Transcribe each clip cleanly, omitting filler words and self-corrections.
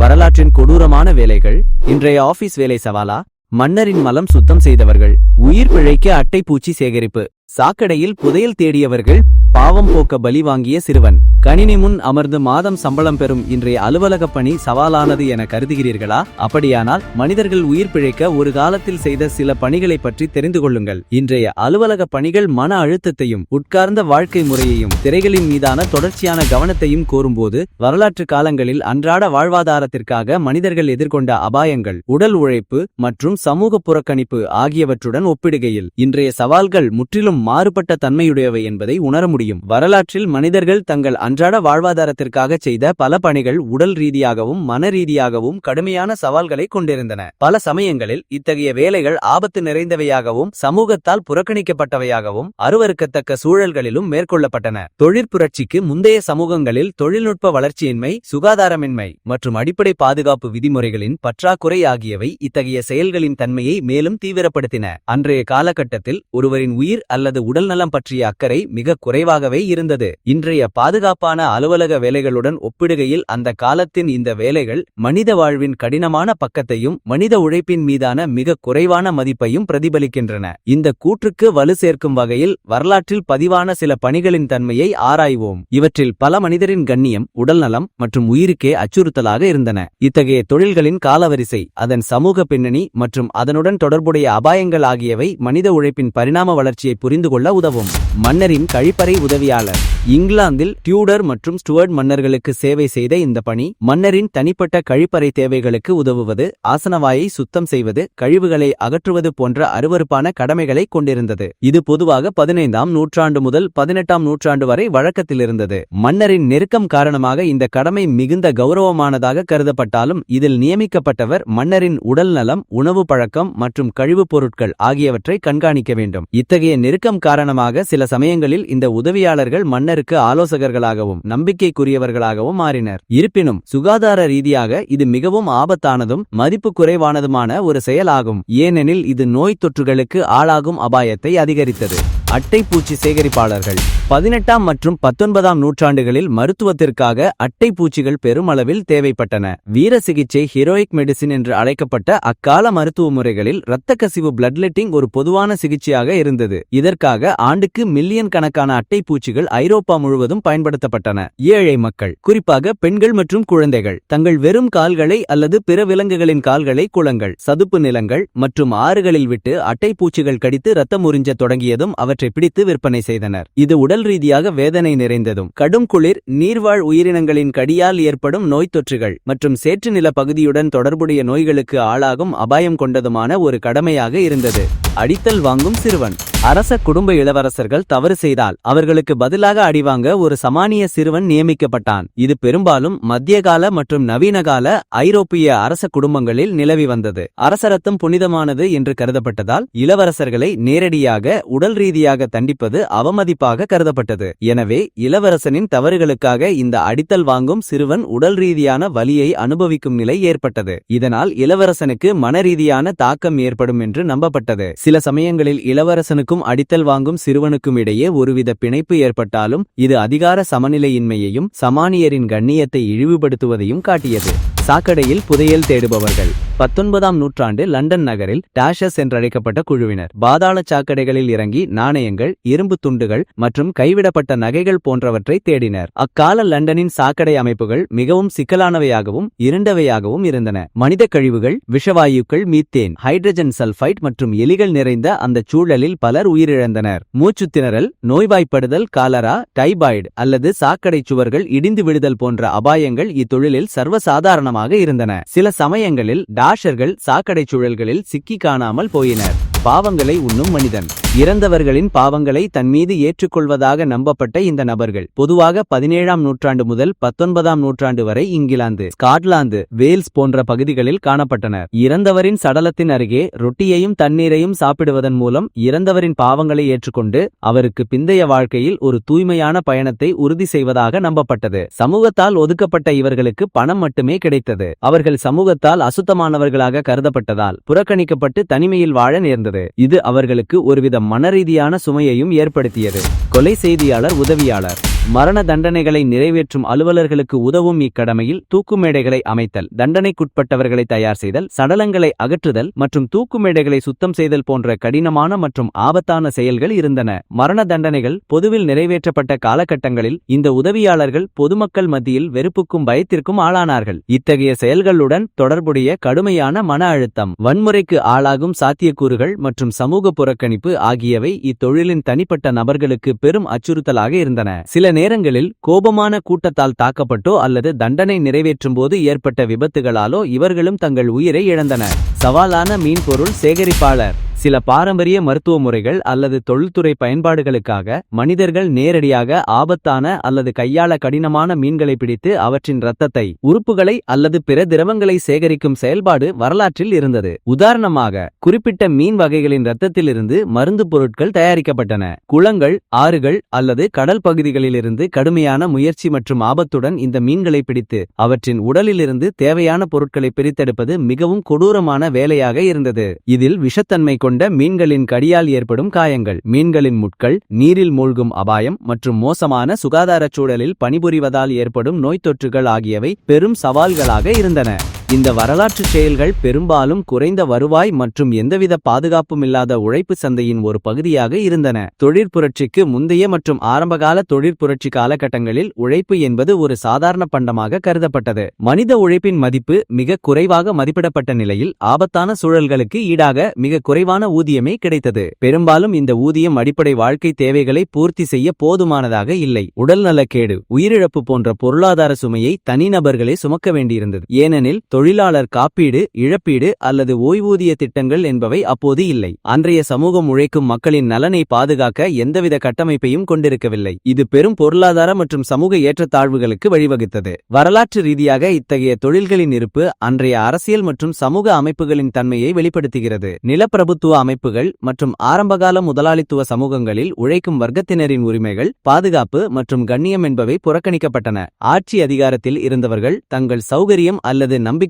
வரலாற்றின் கொடூரமான வேலைகள். இன்றைய ஆபீஸ் வேலை சவாலா? மன்னரின் மலம் சுத்தம் செய்தவர்கள், உயிர் பிழைக்க அட்டைப்பூச்சி சேகரிப்பு, சாக்கடையில் புதையல் தேடியவர்கள், பாவம் போக்க பலி வாங்கிய சிறுவன். கணினி முன் அமர்ந்து மாதம் சம்பளம் பெறும் இன்றைய அலுவலக பணி சவாலானது என கருதுகிறீர்களா? அப்படியானால் மனிதர்கள் உயிர் பிழைக்க ஒரு காலத்தில் செய்த சில பணிகளை பற்றி தெரிந்து கொள்ளுங்கள். இன்றைய அலுவலக பணிகள் மன அழுத்தத்தையும் உட்கார்ந்த வாழ்க்கை முறையையும் திரைகளின் மீதான தொடர்ச்சியான கவனத்தையும் கோரும்போது, வரலாற்று காலங்களில் அன்றாட வாழ்வாதாரத்திற்காக மனிதர்கள் எதிர்கொண்ட அபாயங்கள், உடல் உழைப்பு மற்றும் சமூக புறக்கணிப்பு ஆகியவற்றுடன் ஒப்பிடுகையில் இன்றைய சவால்கள் முற்றிலும் மாறுபட்ட தன்மையுடையவை என்பதை உணர முடியும். வரலாற்றில் மனிதர்கள் தங்கள் அன்றாட வாழ்வாதாரத்திற்காக செய்த பல பணிகள் உடல் ரீதியாகவும் மன ரீதியாகவும் கடுமையான சவால்களை கொண்டிருந்தன. பல சமயங்களில் இத்தகைய வேலைகள் ஆபத்து நிறைந்தவையாகவும் சமூகத்தால் புறக்கணிக்கப்பட்டவையாகவும் அருவருக்கத்தக்க சூழல்களிலும் மேற்கொள்ளப்பட்டன. தொழிற்புரட்சிக்கு முந்தைய சமூகங்களில் தொழில்நுட்ப வளர்ச்சியின்மை, சுகாதாரமின்மை மற்றும் அடிப்படை பாதுகாப்பு விதிமுறைகளின் பற்றாக்குறை ஆகியவை இத்தகைய செயல்களின் தன்மையை மேலும் தீவிரப்படுத்தின. அன்றைய காலகட்டத்தில் ஒருவரின் உயிர் அல்லது உடல்நலம் பற்றிய அக்கறை மிக குறைவாகவே இருந்தது. இன்றைய பாதுகாப்பான அலுவலக வேலைகளுடன் ஒப்பிடுகையில் அந்த காலத்தின் இந்த வேலைகள் மனித வாழ்வின் கடினமான பக்கத்தையும் மனித உழைப்பின் மீதான மிக குறைவான மதிப்பையும் பிரதிபலிக்கின்றன. இந்த கூற்றுக்கு வலு சேர்க்கும் வகையில் வரலாற்றில் பதிவான சில பணிகளின் தன்மையை ஆராய்வோம். இவற்றில் பல மனிதரின் கண்ணியம், உடல்நலம் மற்றும் உயிருக்கே அச்சுறுத்தலாக இருந்தன. இத்தகைய தொழில்களின் காலவரிசை, அதன் சமூக பின்னணி மற்றும் அதனுடன் தொடர்புடைய அபாயங்கள் ஆகியவை மனித உழைப்பின் பரிணாம வளர்ச்சியை புரிந்து கொள்ள உதவும். மன்னரின் கழிப்பறை உதவியாளர். இங்கிலாந்தில் டியூடர் மற்றும் ஸ்டுவர்ட் மன்னர்களுக்கு சேவை செய்த இந்த பணி, மன்னரின் தனிப்பட்ட கழிப்பறை தேவைகளுக்கு உதவுவது, ஆசனவாயை சுத்தம் செய்வது, கழிவுகளை அகற்றுவது போன்ற அருவருப்பான கடமைகளை கொண்டிருந்தது. இது பொதுவாக 15ஆம் நூற்றாண்டு முதல் 18ஆம் நூற்றாண்டு வரை வழக்கத்தில் இருந்தது. மன்னரின் நெருக்கம் காரணமாக இந்த கடமை மிகுந்த கௌரவமானதாக கருதப்பட்டாலும், இதில் நியமிக்கப்பட்டவர் மன்னரின் உடல் நலம், உணவு பழக்கம் மற்றும் கழிவுப் பொருட்கள் ஆகியவற்றை கண்காணிக்க வேண்டும். இத்தகைய நெருக்கம் காரணமாக சில சமயங்களில் இந்த உதவியாளர்கள் மன்னருக்கு ஆலோசகர்களாகவும் நம்பிக்கைக்குரியவர்களாகவும் மாறினர். இருப்பினும் சுகாதார ரீதியாக இது மிகவும் ஆபத்தானதும் மதிப்பு குறைவானதுமான ஒரு செயலாகும். ஏனெனில் இது நோய் தொற்றுகளுக்கு ஆளாகும் அபாயத்தை அதிகரித்தது. அட்டைப்பூச்சி சேகரிப்பாளர்கள். 18ஆம் மற்றும் 19ஆம் நூற்றாண்டுகளில் மருத்துவத்திற்காக அட்டைப்பூச்சிகள் பெருமளவில் தேவைப்பட்டன. வீர சிகிச்சை, ஹீரோயிக் மெடிசின் என்று அழைக்கப்பட்ட அக்கால மருத்துவ முறைகளில் இரத்த கசிவு, பிளட்லெட்டிங் ஒரு பொதுவான சிகிச்சையாக இருந்தது. இதற்காக ஆண்டுக்கு மில்லியன் கணக்கான அட்டைப்பூச்சிகள் ஐரோப்பா முழுவதும் பயன்படுத்தப்பட்டன. ஏழை மக்கள், குறிப்பாக பெண்கள் மற்றும் குழந்தைகள், தங்கள் வெறும் கால்களை அல்லது பிற விலங்குகளின் கால்களை குளங்கள், சதுப்பு நிலங்கள் மற்றும் ஆறுகளில் விட்டு அட்டைப்பூச்சிகள் கடித்து இரத்தம் உறிஞ்ச தொடங்கியதும் அவற்றை பிடித்து விற்பனை செய்தனர். இது உடல் ரீதியாக வேதனை நிறைந்ததும், கடும் குளிர், நீர்வாழ் உயிரினங்களின் கடியால் ஏற்படும் நோய் தொற்றுகள் மற்றும் சேற்று நில பகுதியுடன் தொடர்புடைய நோய்களுக்கு ஆளாகும் அபாயம் கொண்டதுமான ஒரு கடமையாக இருந்தது. அடித்தல் வாங்கும் சிறுவன். அரச குடும்ப இளவரசர்கள் தவறு செய்தால் அவர்களுக்கு பதிலாக அடிவாங்க ஒரு சமானிய சிறுவன் நியமிக்கப்பட்டான். இது பெரும்பாலும் மத்தியகால மற்றும் நவீனகால ஐரோப்பிய அரச குடும்பங்களில் நிலவி வந்தது. அரசரத்தம் புனிதமானது என்று கருதப்பட்டதால் இளவரசர்களை நேரடியாக உடல் ரீதியாக தண்டிப்பது அவமதிப்பாக கருதப்பட்டது. எனவே இளவரசனின் தவறுகளுக்காக இந்த அடித்தல் வாங்கும் சிறுவன் உடல் ரீதியான வலியை அனுபவிக்கும் நிலை ஏற்பட்டது. இதனால் இளவரசனுக்கு மனரீதியான தாக்கம் ஏற்படும் என்று நம்பப்பட்டது. சில சமயங்களில் இளவரசனுக்கும் அடித்தல் வாங்கும் சிறுவனுக்கும் இடையே ஒருவித பிணைப்பு ஏற்பட்டாலும் இது அதிகார சமநிலையின்மையையும் சமானியரின் கண்ணியத்தை இழிவுபடுத்துவதையும் காட்டியது. சாக்கடையில் புதையல் தேடுபவர்கள். 19ஆம் நூற்றாண்டு லண்டன் நகரில் டாஷஸ் என்றழைக்கப்பட்ட குழுவினர் பாதாள சாக்கடைகளில் இறங்கி நாணயங்கள், இரும்பு துண்டுகள் மற்றும் கைவிடப்பட்ட நகைகள் போன்றவற்றை தேடினர். அக்கால லண்டனின் சாக்கடை அமைப்புகள் மிகவும் சிக்கலானவையாகவும் இருண்டவையாகவும் இருந்தன. மனித கழிவுகள், விஷவாயுக்கள், மீத்தேன், ஹைட்ரஜன் சல்பைட் மற்றும் எலிகள் நிறைந்த அந்த சூழலில் பலர் உயிரிழந்தனர். மூச்சுத்திணறல், நோய்வாய்ப்படுதல், காலரா, டைபாய்டு அல்லது சாக்கடை சுவர்கள் இடிந்து விழுதல் போன்ற அபாயங்கள் இத்தொழிலில் சர்வசாதாரணமாக இருந்தன. சில சமயங்களில் டாஷர்கள் சாக்கடை சூழல்களில் சிக்கி காணாமல் போயினர். பாவங்களை உண்ணும் மனிதன். இறந்தவர்களின் பாவங்களை தன்மீது ஏற்றுக்கொள்வதாக நம்பப்பட்ட இந்த நபர்கள் பொதுவாக 17ஆம் நூற்றாண்டு முதல் 19ஆம் நூற்றாண்டு வரை இங்கிலாந்து, ஸ்காட்லாந்து, வேல்ஸ் போன்ற பகுதிகளில் காணப்பட்டனர். இறந்தவரின் சடலத்தின் அருகே ரொட்டியையும் தண்ணீரையும் சாப்பிடுவதன் மூலம் இறந்தவரின் பாவங்களை ஏற்றுக்கொண்டு அவருக்கு பிந்தைய வாழ்க்கையில் ஒரு தூய்மையான பயணத்தை உறுதி செய்வதாக நம்பப்பட்டது. சமூகத்தால் ஒதுக்கப்பட்ட இவர்களுக்கு பணம் மட்டுமே கிடைத்தது. அவர்கள் சமூகத்தால் அசுத்தமானவர்களாக கருதப்பட்டதால் புறக்கணிக்கப்பட்டு தனிமையில் வாழ நேர்ந்தது. இது அவர்களுக்கு ஒருவித மனரீதியான சுமையையும் ஏற்படுத்தியது. கொலை செய்தியாளர் உதவியாளர். மரண தண்டனைகளை நிறைவேற்றும் அலுவலர்களுக்கு உதவும் இக்கடமையில் தூக்குமேடைகளை அமைத்தல், தண்டனைக்குட்பட்டவர்களை தயார் செய்தல், சடலங்களை அகற்றுதல் மற்றும் தூக்குமேடைகளை சுத்தம் செய்தல் போன்ற கடினமான மற்றும் ஆபத்தான செயல்கள் இருந்தன. மரண தண்டனைகள் பொதுவில் நிறைவேற்றப்பட்ட காலகட்டங்களில் இந்த உதவியாளர்கள் பொதுமக்கள் மத்தியில் வெறுப்புக்கும் பயத்திற்கும் ஆளானார்கள். இத்தகைய செயல்களுடன் தொடர்புடைய கடுமையான மன அழுத்தம், வன்முறைக்கு ஆளாகும் சாத்தியக்கூறுகள் மற்றும் சமூக புறக்கணிப்பு ஆகியவை இத்தொழிலின் தனிப்பட்ட நபர்களுக்கு பெரும் அச்சுறுத்தலாக இருந்தன. சில நேரங்களில் கோபமான கூட்டத்தால் தாக்கப்பட்டோ அல்லது தண்டனை நிறைவேற்றும் போது ஏற்பட்ட விபத்துகளாலோ இவர்களும் தங்கள் உயிரை இழந்தனர். சவாலான மீன்பொருள் சேகரிப்பாளர். சில பாரம்பரிய மருத்துவ முறைகள் அல்லது தொழில்துறை பயன்பாடுகளுக்காக மனிதர்கள் நேரடியாக ஆபத்தான அல்லது கையாள கடினமான மீன்களை பிடித்து அவற்றின் இரத்தத்தை, உறுப்புகளை அல்லது பிற திரவங்களை சேகரிக்கும் செயல்பாடு வரலாற்றில் இருந்தது. உதாரணமாக, குறிப்பிட்ட மீன் வகைகளின் இரத்தத்திலிருந்து மருந்து பொருட்கள் தயாரிக்கப்பட்டன. குளங்கள், ஆறுகள் அல்லது கடல் பகுதிகளிலிருந்து கடுமையான முயற்சி மற்றும் ஆபத்துடன் இந்த மீன்களை பிடித்து அவற்றின் உடலிலிருந்து தேவையான பொருட்களை பிரித்தெடுப்பது மிகவும் கொடூரமான வேலையாக இருந்தது. இதில் விஷத்தன்மை கொண்ட மீன்களின் கடியால் ஏற்படும் காயங்கள், மீன்களின் முட்கள், நீரில் மூழ்கும் அபாயம் மற்றும் மோசமான சுகாதாரச் சூழலில் பணிபுரிவதால் ஏற்படும் நோய் தொற்றுகள் ஆகியவை பெரும் சவால்களாக இருந்தன. இந்த வரலாற்று செயல்கள் பெரும்பாலும் குறைந்த வருவாய் மற்றும் எந்தவித பாதுகாப்புமில்லாத உழைப்பு சந்தையின் ஒரு பகுதியாக இருந்தன. தொழிற்புரட்சிக்கு முந்தைய மற்றும் ஆரம்பகால தொழிற்புரட்சி காலகட்டங்களில் உழைப்பு என்பது ஒரு சாதாரண பண்டமாக கருதப்பட்டது. மனித உழைப்பின் மதிப்பு மிக குறைவாக மதிப்பிடப்பட்ட நிலையில் ஆபத்தான சூழல்களுக்கு ஈடாக மிக குறைவான ஊதியமே கிடைத்தது. பெரும்பாலும் இந்த ஊதியம் அடிப்படை வாழ்க்கை தேவைகளை பூர்த்தி செய்ய போதுமானதாக இல்லை. உடல்நலக்கேடு, உயிரிழப்பு போன்ற பொருளாதார சுமையை தனிநபர்களே சுமக்க வேண்டியிருந்தது. ஏனெனில் தொழிலாளர் காப்பீடு, இழப்பீடு அல்லது ஓய்வூதிய திட்டங்கள் என்பவை அப்போது இல்லை. அன்றைய சமூகம் உழைக்கும் மக்களின் நலனை பாதுகாக்க எந்தவித கட்டமைப்பையும் கொண்டிருக்கவில்லை. இது பெரும் பொருளாதார மற்றும் சமூக ஏற்றத்தாழ்வுகளுக்கு வழிவகுத்தது. வரலாற்று ரீதியாக இத்தகைய தொழில்களின் இருப்பு அன்றைய அரசியல் மற்றும் சமூக அமைப்புகளின் தன்மையை வெளிப்படுத்துகிறது. நிலப்பிரபுத்துவ அமைப்புகள் மற்றும் ஆரம்பகால முதலாளித்துவ சமூகங்களில் உழைக்கும் வர்க்கத்தினரின் உரிமைகள், பாதுகாப்பு மற்றும் கண்ணியம் என்பவை புறக்கணிக்கப்பட்டன. ஆட்சி அதிகாரத்தில் இருந்தவர்கள் தங்கள் சௌகரியம் அல்லது நம்பிக்கைகளுக்காக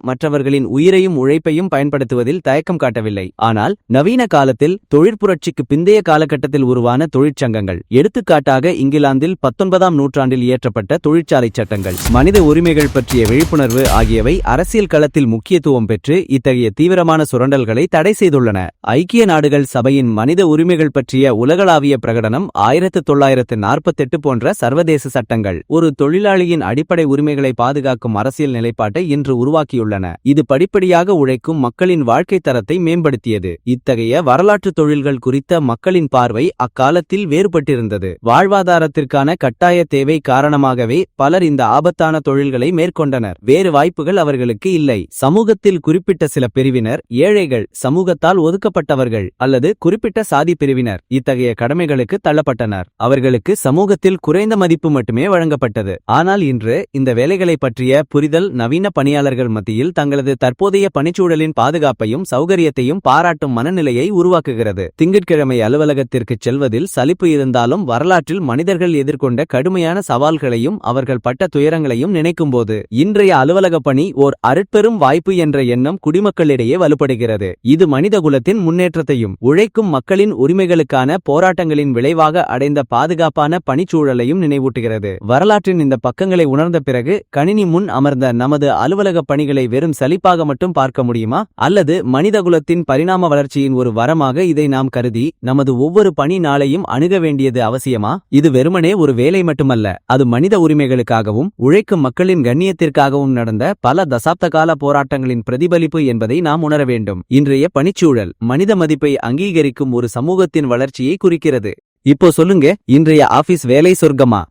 மற்றவர்களின் உயிரையும் உழைப்பையும் பயன்படுத்துவதில் தயக்கம் காட்டவில்லை. ஆனால் நவீன காலத்தில் தொழிற்புரட்சிக்கு பிந்தைய காலகட்டத்தில் உருவான தொழிற்சங்கங்கள், எடுத்துக்காட்டாக இங்கிலாந்தில் 19ஆம் நூற்றாண்டில் இயற்றப்பட்ட தொழிற்சாலை சட்டங்கள், மனித உரிமைகள் பற்றிய விழிப்புணர்வு ஆகியவை அரசியல் களத்தில் முக்கியத்துவம் பெற்று இத்தகைய தீவிரமான சுரண்டல்களை தடை செய்துள்ளன. ஐக்கிய நாடுகள் சபையின் மனித உரிமைகள் பற்றிய உலகளாவிய பிரகடனம் 1948 போன்ற சர்வதேச சட்டங்கள் ஒரு தொழிலாளியின் அடிப்படை உரிமைகளை பாதுகாக்கும் அரசியல் நிலைப்பாட்டை இன்று உருவாக்கியுள்ளன. இது படிப்படியாக உழைக்கும் மக்களின் வாழ்க்கை தரத்தை மேம்படுத்தியது. இத்தகைய வரலாற்று தொழில்கள் குறித்த மக்களின் பார்வை அக்காலத்தில் வேறுபட்டிருந்தது. வாழ்வாதாரத்திற்கான கட்டாய தேவை காரணமாகவே பலர் இந்த ஆபத்தான தொழில்களை மேற்கொண்டனர். வேறு வாய்ப்புகள் அவர்களுக்கு இல்லை. சமூகத்தில் குறிப்பிட்ட சில பிரிவினர், ஏழைகள், சமூகத்தால் ஒதுக்கப்பட்டவர்கள் அல்லது குறிப்பிட்ட சாதி பிரிவினர் இத்தகைய கடமைகளுக்கு தள்ளப்பட்டனர். அவர்களுக்கு சமூகத்தில் குறைந்த மதிப்பு மட்டுமே வழங்கப்பட்டது. ஆனால் இன்று இந்த வேலைகளை பற்றிய புரிதல் நவீன பணியாளர்கள் மத்தியில் தங்களது தற்போதைய பணிச்சூழலின் பாதுகாப்பையும் சௌகரியத்தையும் பாராட்டும் மனநிலையை உருவாக்குகிறது. திங்கட்கிழமை அலுவலகத்திற்கு செல்வதில் சலிப்பு இருந்தாலும் வரலாற்றில் மனிதர்கள் எதிர்கொண்ட கடுமையான சவால்களையும் அவர்கள் பட்ட துயரங்களையும் நினைக்கும்போது இன்றைய அலுவலக பணி ஓர் அருட்பெரும் வாய்ப்பு என்ற எண்ணம் குடிமக்களிடையே வலுப்படுகிறது. இது மனிதகுலத்தின் முன்னேற்றத்தையும் உழைக்கும் மக்களின் உரிமைகளுக்கான போராட்டங்களின் விளைவாக அடைந்த பாதுகாப்பான பணிச்சூழலையும் நினைவூட்டுகிறது. வரலாற்றின் இந்த பக்கங்களை உணர்ந்த பிறகு கணினி முன் அமர்ந்த நமது அலுவலக பணிகளை வெறும் சலிப்பாக மட்டும் பார்க்க முடியுமா? அல்லது மனிதகுலத்தின் பரிணாம வளர்ச்சியின் ஒரு வரமாக இதை நாம் கருதி நமது ஒவ்வொரு பணி நாளையும் அணுக வேண்டியது அவசியமா? இது வெறுமனே ஒரு வேலை மட்டுமல்ல, அது மனித உரிமைகளுக்காகவும் உழைக்கும் மக்களின் கண்ணியத்திற்காகவும் நடந்த பல தசாப்த கால போராட்டங்களின் பிரதிபலிப்பு என்பதை நாம் உணர வேண்டும். இன்றைய பணிச்சூழல் மனித மதிப்பை அங்கீகரிக்கும் ஒரு சமூகத்தின் வளர்ச்சியை குறிக்கிறது. இப்போ சொல்லுங்க, இன்றைய ஆபீஸ் வேலை சொர்க்கமா?